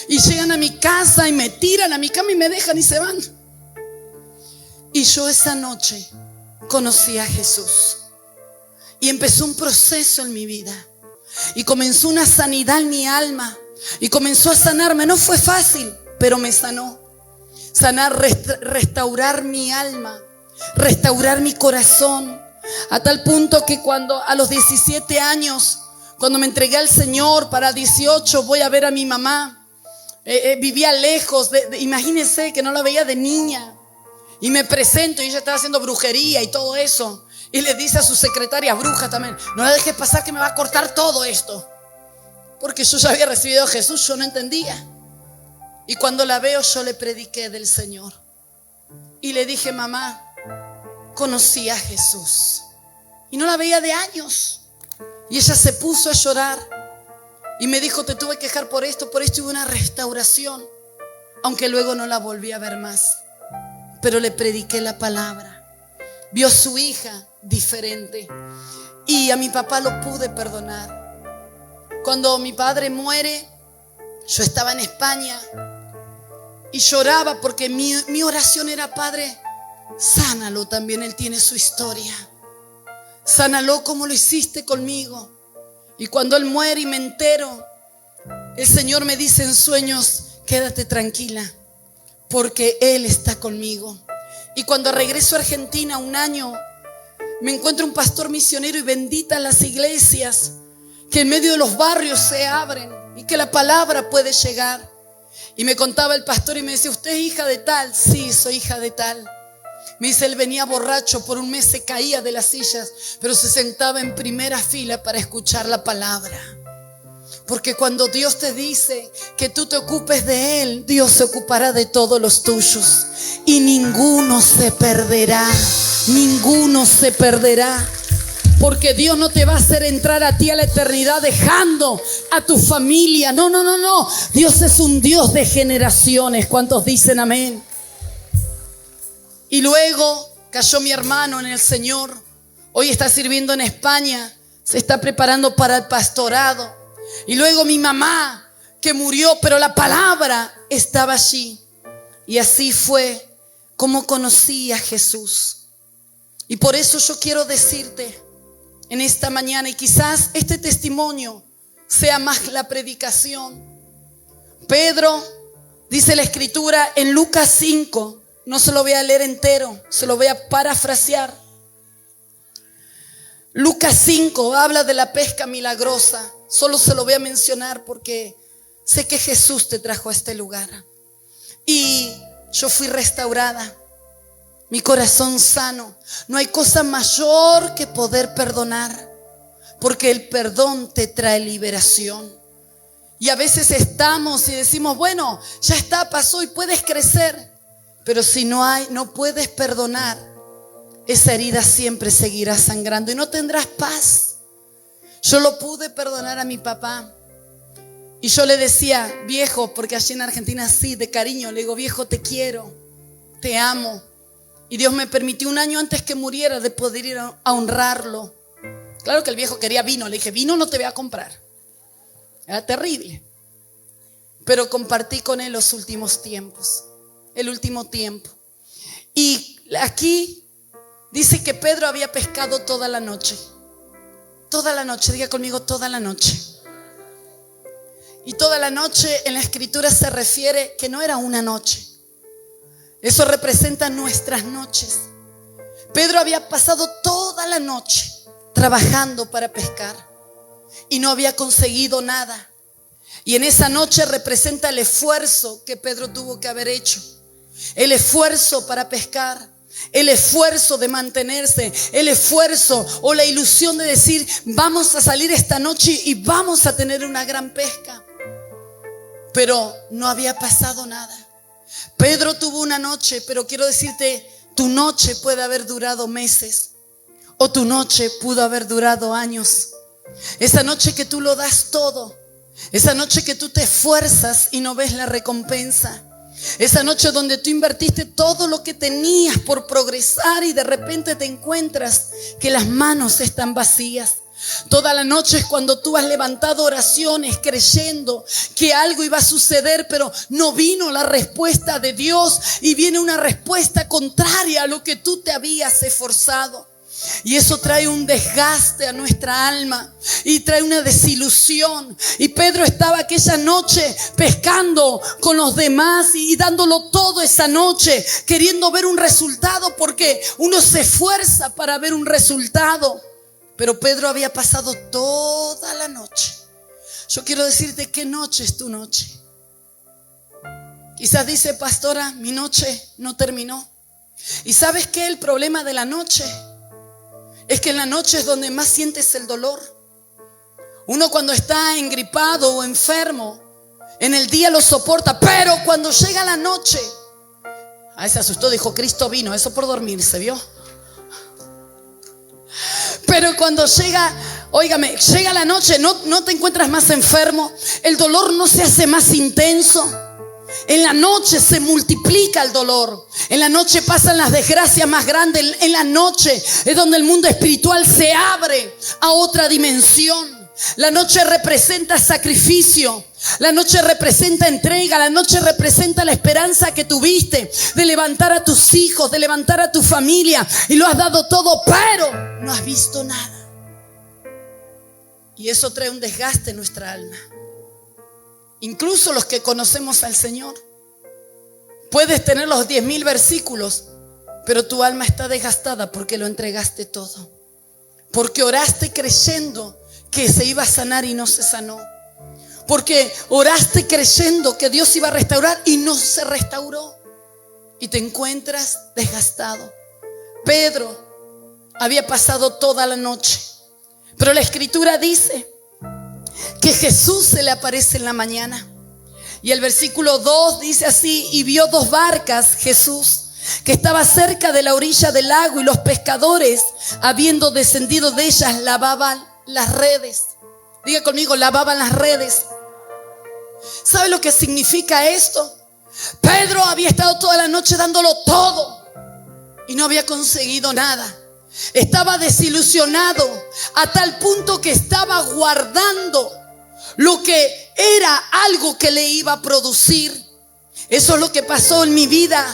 Y llegan a mi casa y me tiran a mi cama y me dejan y se van. Y yo esa noche conocí a Jesús. Y empezó un proceso en mi vida. Y comenzó una sanidad en mi alma. Y comenzó a sanarme. No fue fácil, pero me sanó. Sanar, restaurar mi alma, restaurar mi corazón. A tal punto que cuando a los 17 años, cuando me entregué al Señor, para 18 voy a ver a mi mamá. Vivía lejos, imagínense que no la veía de niña. Y me presento y ella estaba haciendo brujería y todo eso. Y le dice a su secretaria bruja también: no la dejes pasar, que me va a cortar todo esto. Porque yo ya había recibido a Jesús, yo no entendía. Y cuando la veo, yo le prediqué del Señor. Y le dije: mamá, conocí a Jesús. Y no la veía de años. Y ella se puso a llorar y me dijo: te tuve que dejar por esto. Y hubo una restauración. Aunque luego no la volví a ver más, pero le prediqué la palabra. Vio a su hija diferente. Y a mi papá lo pude perdonar. Cuando mi padre muere, yo estaba en España y lloraba, porque mi oración era: Padre, sánalo también, él tiene su historia. Sánalo como lo hiciste conmigo. Y cuando él muere y me entero, el Señor me dice en sueños: quédate tranquila, porque él está conmigo. Y cuando regreso a Argentina, 1 año, me encuentro un pastor misionero, y bendita las iglesias que en medio de los barrios se abren y que la palabra puede llegar. Y me contaba el pastor y me decía: ¿usted es hija de tal? Sí, soy hija de tal. Me dice: él venía borracho, por un mes se caía de las sillas, pero se sentaba en primera fila para escuchar la palabra. Porque cuando Dios te dice que tú te ocupes de Él, Dios se ocupará de todos los tuyos. Y ninguno se perderá. Ninguno se perderá. Porque Dios no te va a hacer entrar a ti a la eternidad dejando a tu familia. No. Dios es un Dios de generaciones. ¿Cuántos dicen amén? Y luego cayó mi hermano en el Señor. Hoy está sirviendo en España. se está preparando para el pastorado. Y luego mi mamá, que murió, pero la palabra estaba allí. Y así fue como conocí a Jesús. Y por eso yo quiero decirte en esta mañana, y quizás este testimonio sea más la predicación. Pedro, dice la escritura en Lucas 5, no se lo voy a leer entero, se lo voy a parafrasear. Lucas 5 habla de la pesca milagrosa. Solo se lo voy a mencionar porque sé que Jesús te trajo a este lugar. Y yo fui restaurada, mi corazón sano. No hay cosa mayor que poder perdonar, porque el perdón te trae liberación. Y a veces estamos y decimos, bueno, ya está, pasó y puedes crecer. Pero si no puedes perdonar, esa herida siempre seguirá sangrando y no tendrás paz. Yo lo pude perdonar a mi papá. Y yo le decía, viejo, porque allí en Argentina sí, de cariño, le digo, viejo, te quiero, te amo. Y Dios me permitió un año antes que muriera de poder ir a honrarlo. Claro que el viejo quería vino, le dije, vino no te voy a comprar. Era terrible. Pero compartí con él los últimos tiempos, el último tiempo. Y aquí dice que Pedro había pescado toda la noche. Toda la noche, diga conmigo, toda la noche. Y toda la noche en la escritura se refiere que no era una noche. Eso representa nuestras noches. Pedro había pasado toda la noche trabajando para pescar y no había conseguido nada. Y en esa noche representa el esfuerzo que Pedro tuvo que haber hecho. El esfuerzo para pescar, el esfuerzo de mantenerse, el esfuerzo o la ilusión de decir, vamos a salir esta noche y vamos a tener una gran pesca. Pero no había pasado nada. Pedro tuvo una noche, pero quiero decirte, tu noche puede haber durado meses o tu noche pudo haber durado años. Esa noche que tú lo das todo, esa noche que tú te esfuerzas y no ves la recompensa, esa noche donde tú invertiste todo lo que tenías por progresar y de repente te encuentras que las manos están vacías. Toda la noche es cuando tú has levantado oraciones creyendo que algo iba a suceder, pero no vino la respuesta de Dios y viene una respuesta contraria a lo que tú te habías esforzado. Y eso trae un desgaste a nuestra alma y trae una desilusión. Y Pedro estaba aquella noche pescando con los demás y dándolo todo esa noche, queriendo ver un resultado, porque uno se esfuerza para ver un resultado. Pero Pedro había pasado toda la noche. Yo quiero decirte, ¿qué noche es tu noche? Quizás dice, pastora, mi noche no terminó. ¿Y sabes qué? El problema de la noche es que en la noche es donde más sientes el dolor. Uno cuando está engripado o enfermo, en el día lo soporta, pero cuando llega la noche, se asustó, dijo, Cristo vino, eso por dormirse, ¿vio? Pero cuando llega la noche, no te encuentras más enfermo, el dolor no se hace más intenso. En la noche se multiplica el dolor. En la noche pasan las desgracias más grandes. En la noche es donde el mundo espiritual se abre a otra dimensión. La noche representa sacrificio. La noche representa entrega. La noche representa la esperanza que tuviste de levantar a tus hijos, de levantar a tu familia, y lo has dado todo, pero no has visto nada. Y eso trae un desgaste en nuestra alma. Incluso los que conocemos al Señor, puedes tener los 10,000 versículos, pero tu alma está desgastada porque lo entregaste todo, porque oraste creyendo que se iba a sanar y no se sanó, porque oraste creyendo que Dios iba a restaurar y no se restauró, y te encuentras desgastado. Pedro había pasado toda la noche, pero la escritura dice que Jesús se le aparece en la mañana. Y el versículo 2 dice así: y vio 2 barcas Jesús que estaba cerca de la orilla del lago, y los pescadores, habiendo descendido de ellas, lavaban las redes. Diga conmigo, lavaban las redes. ¿Sabe lo que significa esto? Pedro había estado toda la noche dándolo todo y no había conseguido nada. Estaba desilusionado a tal punto que estaba guardando lo que era algo que le iba a producir. Eso es lo que pasó en mi vida.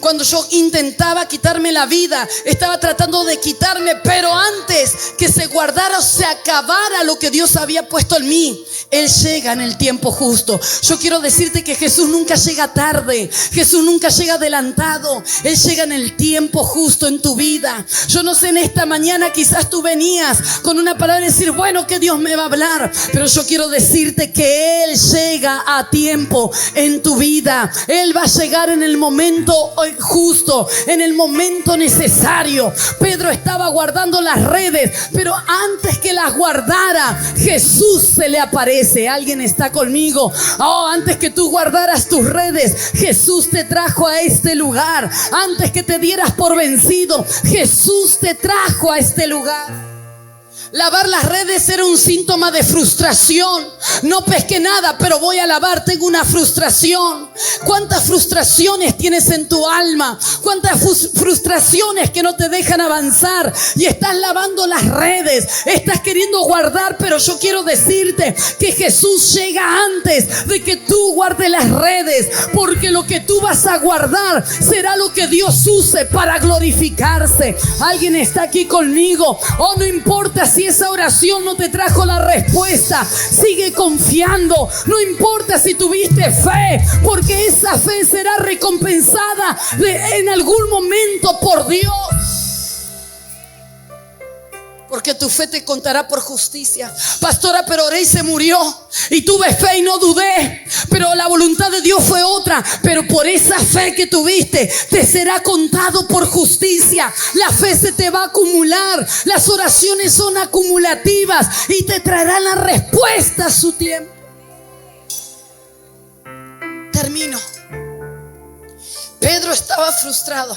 Cuando yo intentaba quitarme la vida, estaba tratando de quitarme, pero antes que se guardara o se acabara lo que Dios había puesto en mí, Él llega en el tiempo justo. Yo quiero decirte que Jesús nunca llega tarde, Jesús nunca llega adelantado, Él llega en el tiempo justo en tu vida. Yo no sé, en esta mañana quizás tú venías con una palabra y decir, bueno, que Dios me va a hablar, pero yo quiero decirte que Él llega a tiempo en tu vida. Él va a llegar en el momento justo, en el momento necesario. Pedro estaba guardando las redes, pero antes que las guardara, Jesús se le aparece. ¿Alguien está conmigo? Antes que tú guardaras tus redes, Jesús te trajo a este lugar. Antes que te dieras por vencido, Jesús te trajo a este lugar. Lavar las redes era un síntoma de frustración. No pesqué nada, pero voy a lavar, tengo una frustración. ¿Cuántas frustraciones tienes en tu alma? ¿Cuántas frustraciones que no te dejan avanzar? Y estás lavando las redes, estás queriendo guardar, pero yo quiero decirte que Jesús llega antes de que tú guardes las redes, porque lo que tú vas a guardar será lo que Dios use para glorificarse. ¿Alguien está aquí conmigo? No importa si esa oración no te trajo la respuesta, sigue confiando. No importa si tuviste fe, porque esa fe será recompensada en algún momento por Dios. Porque tu fe te contará por justicia. Pastora, pero oré y se murió, y tuve fe y no dudé, pero la voluntad de Dios fue otra. Pero por esa fe que tuviste, te será contado por justicia. La fe se te va a acumular. Las oraciones son acumulativas y te traerán la respuesta a su tiempo. Termino. Pedro estaba frustrado.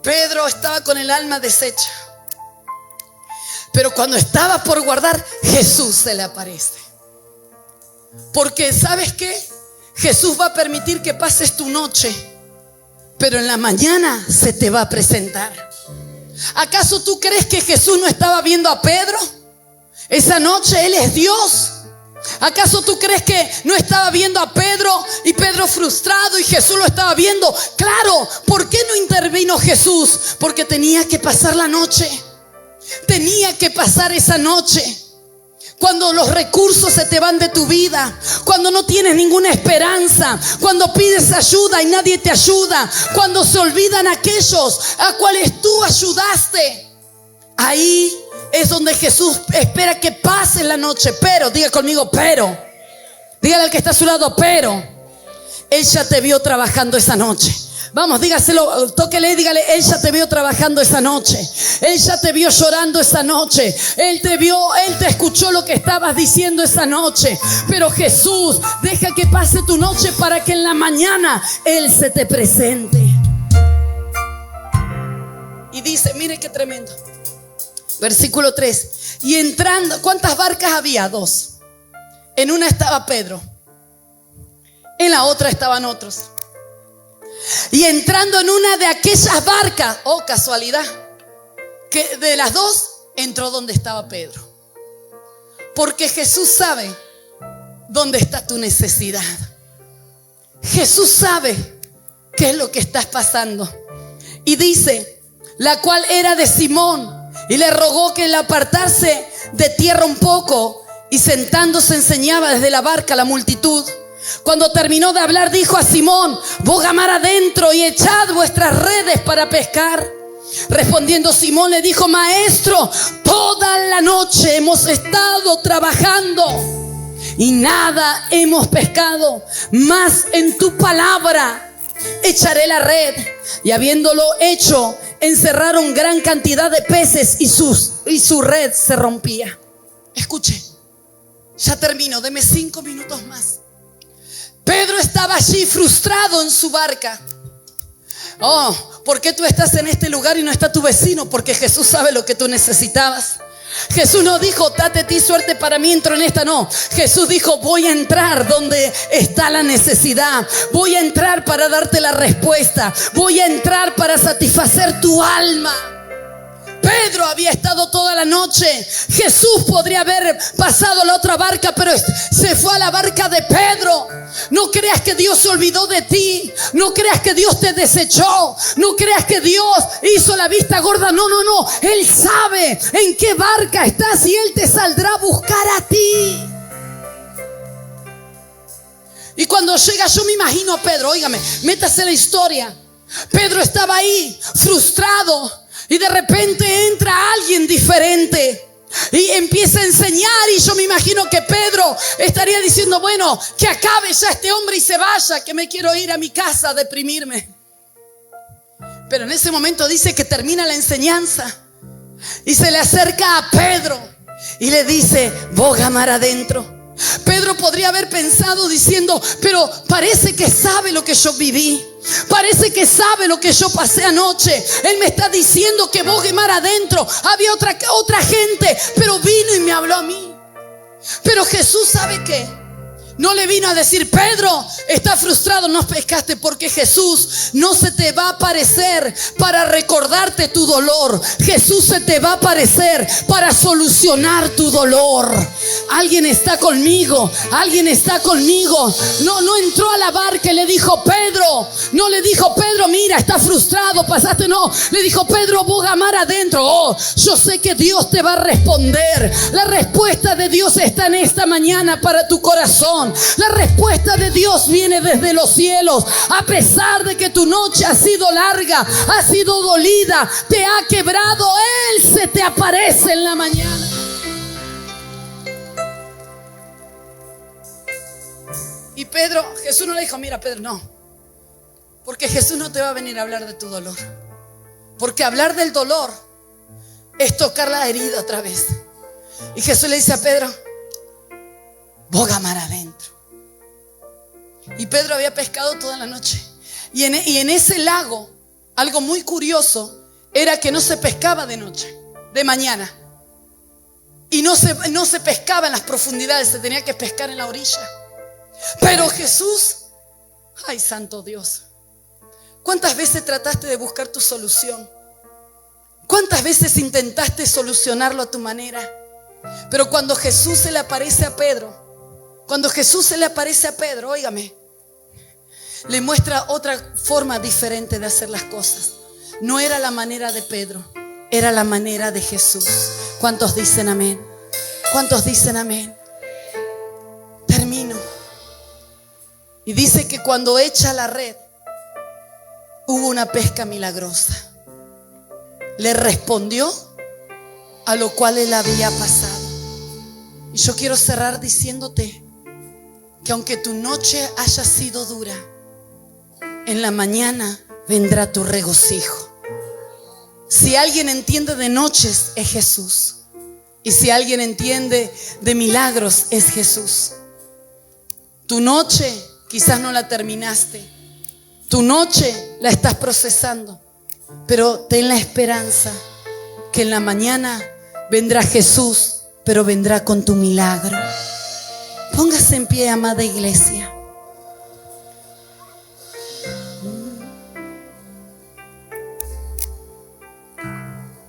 Pedro estaba con el alma deshecha. Pero cuando estaba por guardar, Jesús se le aparece. Porque ¿sabes qué? Jesús va a permitir que pases tu noche, pero en la mañana se te va a presentar. ¿Acaso tú crees que Jesús no estaba viendo a Pedro? Esa noche Él es Dios. ¿Acaso tú crees que no estaba viendo a Pedro y Pedro frustrado y Jesús lo estaba viendo? Claro, ¿por qué no intervino Jesús? Porque tenía que pasar la noche. Tenía que pasar esa noche. Cuando los recursos se te van de tu vida, cuando no tienes ninguna esperanza, cuando pides ayuda y nadie te ayuda, cuando se olvidan aquellos a cuales tú ayudaste, ahí es donde Jesús espera que pase la noche. Pero, diga conmigo, pero. Dígale al que está a su lado, pero Él ya te vio trabajando esa noche. Vamos, dígaselo, tóquele y dígale, Él ya te vio trabajando esa noche. Él ya te vio llorando esa noche. Él te vio, Él te escuchó lo que estabas diciendo esa noche. Pero Jesús, deja que pase tu noche para que en la mañana Él se te presente. Y dice, mire qué tremendo. Versículo 3. Y entrando, ¿cuántas barcas había? 2. En una estaba Pedro, en la otra estaban otros. Y entrando en una de aquellas barcas, casualidad, que de las 2 entró donde estaba Pedro. Porque Jesús sabe dónde está tu necesidad. Jesús sabe qué es lo que estás pasando. Y dice, la cual era de Simón, y le rogó que le apartase de tierra un poco, y sentándose enseñaba desde la barca a la multitud. Cuando terminó de hablar, dijo a Simón, boga mar adentro y echad vuestras redes para pescar. Respondiendo Simón le dijo, maestro, toda la noche hemos estado trabajando y nada hemos pescado, mas en tu palabra echaré la red. Y habiéndolo hecho, encerraron gran cantidad de peces y su red se rompía. Escuche, ya termino, deme 5 minutos más. Pedro estaba allí frustrado en su barca. ¿Por qué tú estás en este lugar y no está tu vecino? Porque Jesús sabe lo que tú necesitabas. Jesús no dijo, date ti suerte para mí, entro en esta. No, Jesús dijo, voy a entrar donde está la necesidad. Voy a entrar para darte la respuesta. Voy a entrar para satisfacer tu alma. Pedro había estado toda la noche. Jesús podría haber pasado a la otra barca, pero se fue a la barca de Pedro. No creas que Dios se olvidó de ti. No creas que Dios te desechó. No creas que Dios hizo la vista gorda. No. Él sabe en qué barca estás y Él te saldrá a buscar a ti. Y cuando llega, yo me imagino a Pedro, óigame, métase en la historia. Pedro estaba ahí, frustrado, y de repente entra alguien diferente y empieza a enseñar. Y yo me imagino que Pedro estaría diciendo, bueno, que acabe ya este hombre y se vaya, que me quiero ir a mi casa a deprimirme. Pero en ese momento dice que termina la enseñanza y se le acerca a Pedro y le dice, boga mar adentro. Pedro podría haber pensado diciendo, pero parece que sabe lo que yo viví. Parece que sabe lo que yo pasé anoche. Él me está diciendo que bogue mar adentro. Había otra gente, pero vino y me habló a mí. Pero Jesús, ¿sabe qué? No le vino a decir, Pedro, estás frustrado, no pescaste, porque Jesús no se te va a aparecer para recordarte tu dolor. Jesús se te va a aparecer para solucionar tu dolor. Alguien está conmigo, alguien está conmigo. No entró a la barca y le dijo, Pedro, no le dijo, Pedro, mira, estás frustrado, pasaste, no. Le dijo, Pedro, boga mar adentro. Oh, yo sé que Dios te va a responder. La respuesta de Dios está en esta mañana para tu corazón. La respuesta de Dios viene desde los cielos. A pesar de que tu noche ha sido larga, ha sido dolida, te ha quebrado, Él se te aparece en la mañana. Y Pedro, Jesús no le dijo, mira Pedro, no. Porque Jesús no te va a venir a hablar de tu dolor. Porque hablar del dolor es tocar la herida otra vez. Y Jesús le dice a Pedro, boga mar adentro. Y Pedro había pescado toda la noche. Y en ese lago, algo muy curioso era que no se pescaba de noche, de mañana. Y no se pescaba en las profundidades, se tenía que pescar en la orilla. Pero Jesús, ay santo Dios, ¿cuántas veces trataste de buscar tu solución? ¿Cuántas veces intentaste solucionarlo a tu manera? Pero cuando Jesús se le aparece a Pedro, óigame, le muestra otra forma diferente de hacer las cosas. No era la manera de Pedro, era la manera de Jesús. ¿Cuántos dicen amén? ¿Cuántos dicen amén? Termino. Y dice que cuando echa la red, hubo una pesca milagrosa. Le respondió a lo cual él había pasado. Y yo quiero cerrar diciéndote que aunque tu noche haya sido dura, en la mañana vendrá tu regocijo. Si alguien entiende de noches, es Jesús. Y si alguien entiende de milagros, es Jesús. Tu noche quizás no la terminaste. Tu noche la estás procesando. Pero ten la esperanza que en la mañana vendrá Jesús, pero vendrá con tu milagro. Póngase en pie, amada iglesia.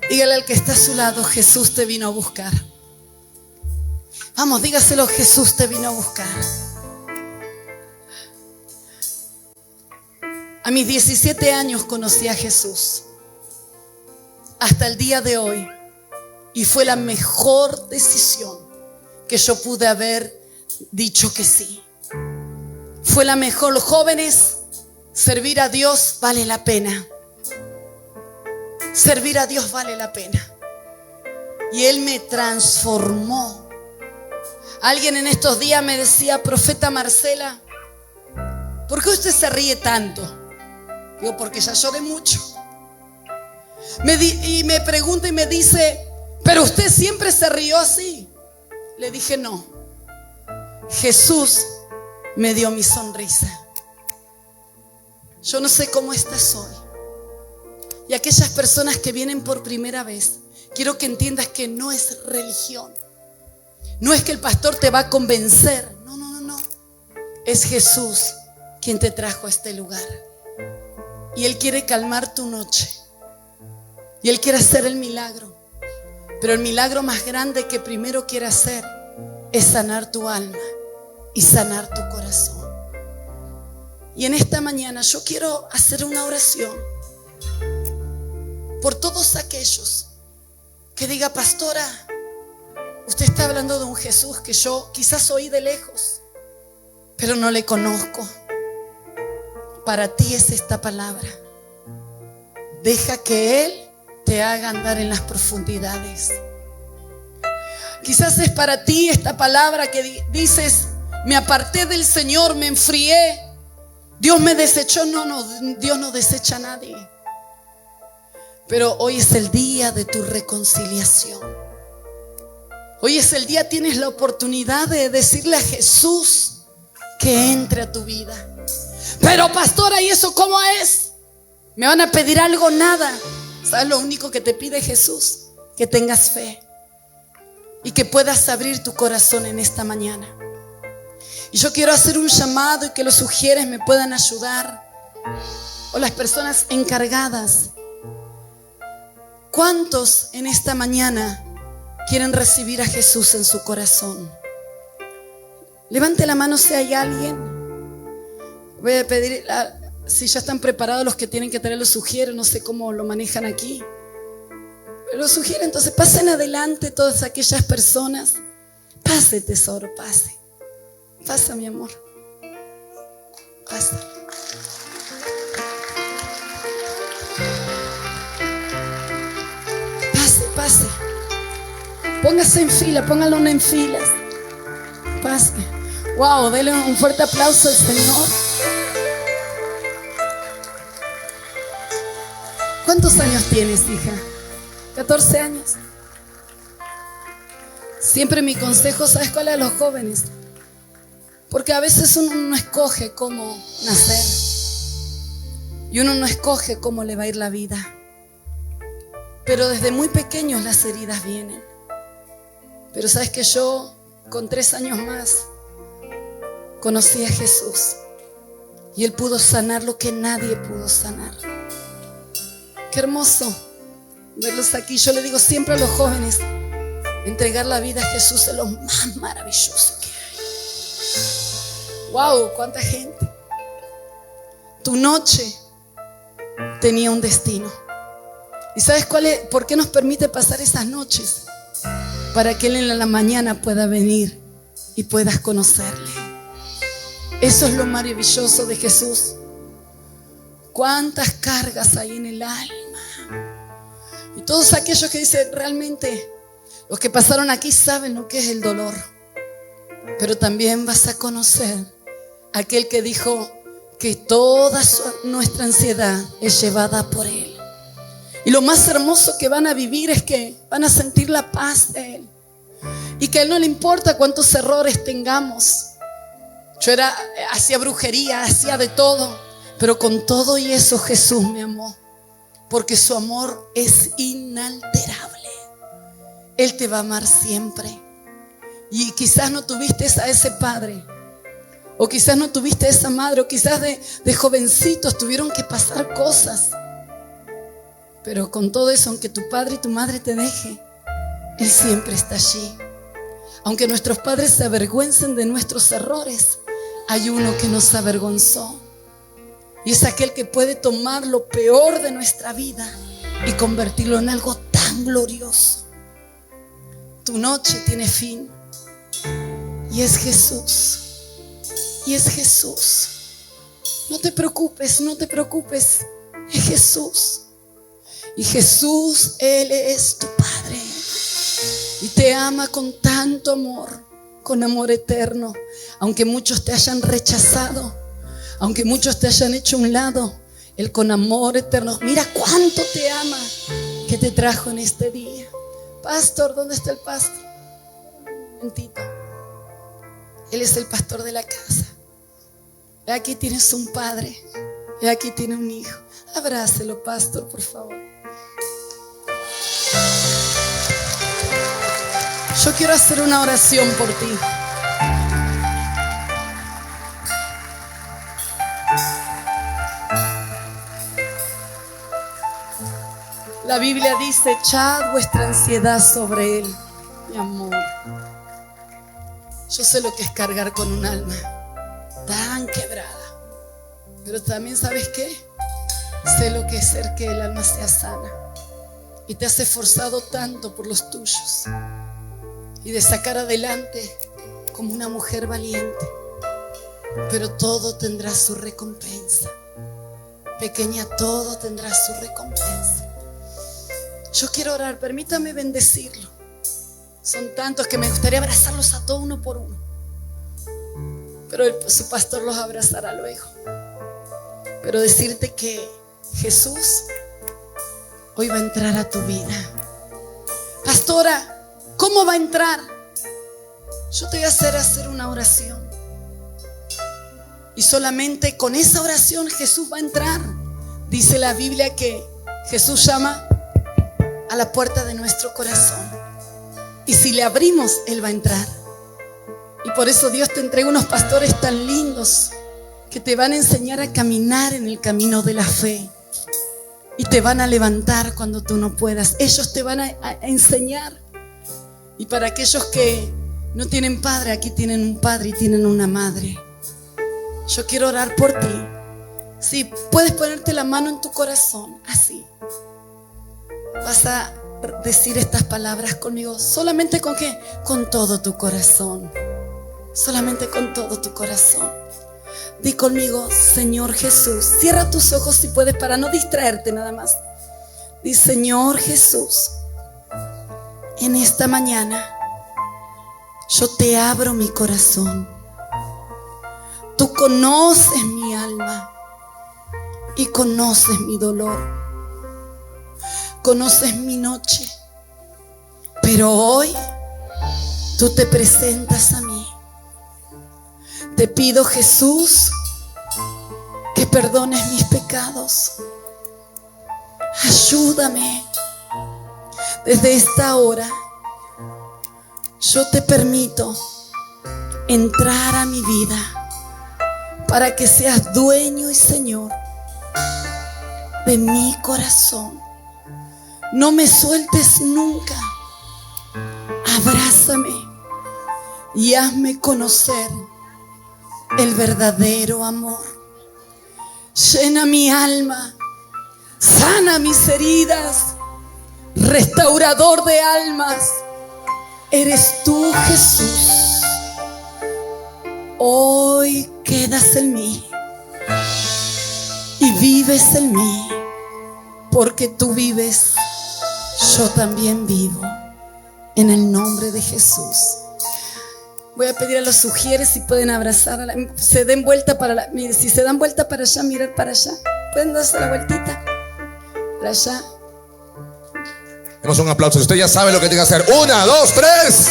Dígale al que está a su lado, Jesús te vino a buscar. Vamos, dígaselo, Jesús te vino a buscar. A mis 17 años conocí a Jesús. Hasta el día de hoy. Y fue la mejor decisión que yo pude haber dicho que sí. Fue la mejor. Los jóvenes, servir a Dios vale la pena. Servir a Dios vale la pena. Y Él me transformó. Alguien en estos días me decía, profeta Marcela, ¿por qué usted se ríe tanto? Digo, porque ya lloré mucho. Y me pregunta y me dice, ¿pero usted siempre se rió así? Le dije, no. Jesús me dio mi sonrisa. Yo no sé cómo estás hoy. Y aquellas personas que vienen por primera vez, quiero que entiendas que no es religión. No es que el pastor te va a convencer. No. Es Jesús quien te trajo a este lugar. Y Él quiere calmar tu noche. Y Él quiere hacer el milagro. Pero el milagro más grande que primero quiere hacer es sanar tu alma y sanar tu corazón. Y en esta mañana yo quiero hacer una oración por todos aquellos que diga: pastora, usted está hablando de un Jesús que yo quizás oí de lejos, pero no le conozco. Para ti es esta palabra. Deja que Él te haga andar en las profundidades. Quizás es para ti esta palabra que dices: me aparté del Señor, me enfrié, Dios me desechó. No, Dios no desecha a nadie. Pero hoy es el día de tu reconciliación. Hoy es el día, tienes la oportunidad de decirle a Jesús que entre a tu vida. Pero pastora, ¿y eso cómo es? ¿Me van a pedir algo? Nada. ¿Sabes lo único que te pide Jesús? Que tengas fe y que puedas abrir tu corazón en esta mañana. Y yo quiero hacer un llamado y que los sugieres me puedan ayudar, o las personas encargadas. ¿Cuántos en esta mañana quieren recibir a Jesús en su corazón? Levante la mano si hay alguien. Voy a pedir, si ya están preparados los que tienen que traer los sugieres, no sé cómo lo manejan aquí. Pero los sugieren, entonces pasen adelante todas aquellas personas. Pase, tesoro, pase. Pasa, mi amor. Pasa. Pase. Póngase en fila, póngalo en filas. Pase. Wow, denle un fuerte aplauso al Señor. ¿Cuántos años tienes, hija? 14 años. Siempre mi consejo, ¿sabes cuál es a los jóvenes? Porque a veces uno no escoge cómo nacer y uno no escoge cómo le va a ir la vida. Pero desde muy pequeños las heridas vienen. Pero sabes que yo con 3 años más conocí a Jesús y Él pudo sanar lo que nadie pudo sanar. Qué hermoso verlos aquí. Yo le digo siempre a los jóvenes: entregar la vida a Jesús es lo más maravilloso que hay. Wow, cuánta gente. Tu noche tenía un destino. ¿Y sabes cuál es? ¿Por qué nos permite pasar esas noches? Para que Él en la mañana pueda venir y puedas conocerle. Eso es lo maravilloso de Jesús. Cuántas cargas hay en el alma. Y todos aquellos que dicen: realmente los que pasaron aquí saben lo que es el dolor. Pero también vas a conocer a aquel que dijo que toda nuestra ansiedad es llevada por Él. Y lo más hermoso que van a vivir es que van a sentir la paz de Él. Y que a Él no le importa cuántos errores tengamos. Yo hacía brujería, hacía de todo. Pero con todo y eso Jesús me amó. Porque su amor es inalterable. Él te va a amar siempre. Y quizás no tuviste a ese padre, o quizás no tuviste a esa madre, o quizás de jovencitos tuvieron que pasar cosas. Pero con todo eso, aunque tu padre y tu madre te dejen, Él siempre está allí. Aunque nuestros padres se avergüencen de nuestros errores, hay uno que nos avergonzó. Y es aquel que puede tomar lo peor de nuestra vida y convertirlo en algo tan glorioso. Tu noche tiene fin. Y es Jesús. Y es Jesús. No te preocupes, no te preocupes. Es Jesús. Y Jesús, Él es tu Padre. Y te ama con tanto amor, con amor eterno. Aunque muchos te hayan rechazado, aunque muchos te hayan hecho a un lado, Él con amor eterno. Mira cuánto te ama, que te trajo en este día. Pastor, ¿dónde está el pastor? Un momentito. Él es el pastor de la casa. Aquí tienes un padre. Y aquí tiene un hijo. Abrácelo, pastor, por favor. Yo quiero hacer una oración por ti. La Biblia dice: echad vuestra ansiedad sobre Él, mi amor. Yo sé lo que es cargar con un alma tan quebrada, pero también, ¿sabes qué? Sé lo que es ser que el alma sea sana. Y te has esforzado tanto por los tuyos y de sacar adelante como una mujer valiente. Pero todo tendrá su recompensa. Pequeña, todo tendrá su recompensa. Yo quiero orar, permítame bendecirlo. Son tantos que me gustaría abrazarlos a todos uno por uno, pero su pastor los abrazará luego. Pero decirte que Jesús hoy va a entrar a tu vida. Pastora, ¿cómo va a entrar? Yo te voy a hacer una oración, y solamente con esa oración Jesús va a entrar. Dice la Biblia que Jesús llama a la puerta de nuestro corazón, y si le abrimos, Él va a entrar. Y por eso Dios te entrega unos pastores tan lindos que te van a enseñar a caminar en el camino de la fe, y te van a levantar cuando tú no puedas. Ellos te van a enseñar. Y para aquellos que no tienen padre, aquí tienen un padre y tienen una madre. Yo quiero orar por ti. Si puedes ponerte la mano en tu corazón, así. Vas a decir estas palabras conmigo. ¿Solamente con qué? Con todo tu corazón. Solamente con todo tu corazón. Di conmigo: Señor Jesús. Cierra tus ojos si puedes, para no distraerte nada más. Di: Señor Jesús, en esta mañana yo te abro mi corazón. Tú conoces mi alma y conoces mi dolor. Conoces mi noche, pero hoy tú te presentas a mí. Te pido, Jesús, que perdones mis pecados. Ayúdame. Desde esta hora yo te permito entrar a mi vida para que seas dueño y Señor de mi corazón. No me sueltes nunca. Abrázame y hazme conocer el verdadero amor. Llena mi alma, sana mis heridas, restaurador de almas. Eres tú, Jesús. Hoy quedas en mí y vives en mí. Porque tú vives, yo también vivo. En el nombre de Jesús. Voy a pedir a los sugieres si pueden abrazar se den vuelta para mire, si se dan vuelta para allá, mirar para allá. Pueden darse la vueltita para allá. Demos un aplauso. Usted ya sabe lo que tiene que hacer. 1, 2, 3.